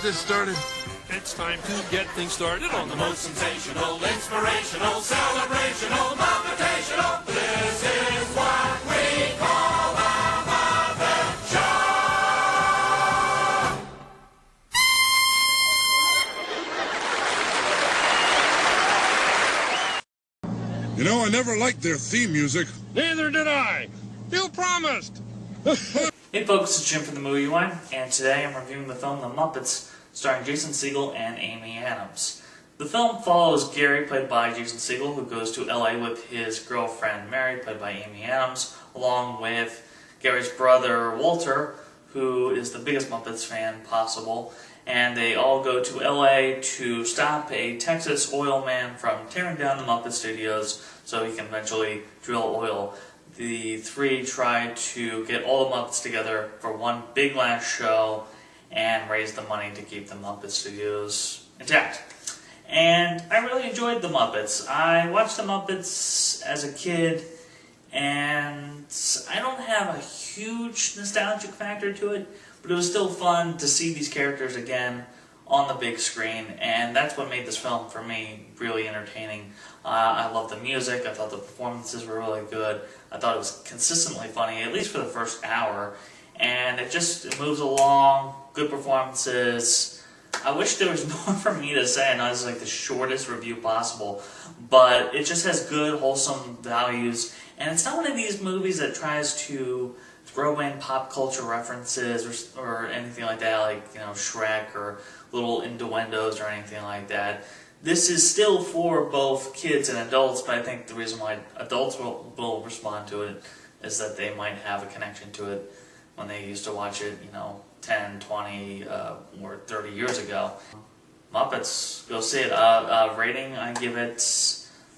get this started? It's time to get things started on the most sensational, inspirational, celebrational, motivational. This is what we call a Muppet Show! You know, I never liked their theme music. Neither did I. You promised. Hey folks, it's Jim from the Movie One, and today I'm reviewing the film The Muppets, starring Jason Segel and Amy Adams. The film follows Gary, played by Jason Segel, who goes to LA with his girlfriend Mary, played by Amy Adams, along with Gary's brother Walter, who is the biggest Muppets fan possible, and they all go to LA to stop a Texas oil man from tearing down the Muppet Studios so he can eventually drill oil. The three try to get all the Muppets together for one big last show and raise the money to keep the Muppet Studios intact. And I really enjoyed the Muppets. I watched the Muppets as a kid, and I don't have a huge nostalgic factor to it, but it was still fun to see these characters again on the big screen, and that's what made this film, for me, really entertaining. I loved the music, I thought the performances were really good, I thought it was consistently funny, at least for the first hour, and it moves along, good performances. I wish there was more for me to say. I know this is like the shortest review possible, but it just has good, wholesome values, and it's not one of these movies that tries to throw in pop culture references or anything like that, like, you know, Shrek or little innuendos or anything like that. This is still for both kids and adults, but I think the reason why adults will respond to it is that they might have a connection to it when they used to watch it, you know, 10, 20, or 30 years ago. Muppets, go see it. Rating, I give it,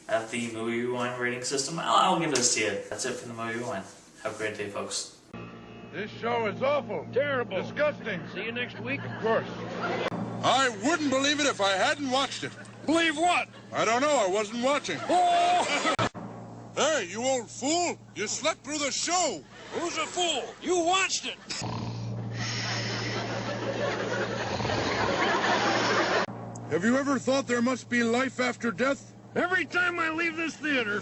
at the Movie Rewind rating system, I'll give it a C. That's it from the Movie Rewind. Have a great day, folks. This show is awful. Terrible. Disgusting. See you next week. Of course. I wouldn't believe it if I hadn't watched it. Believe what? I don't know. I wasn't watching. Oh! Hey, you old fool. You slept through the show. Who's a fool? You watched it. Have you ever thought there must be life after death? Every time I leave this theater.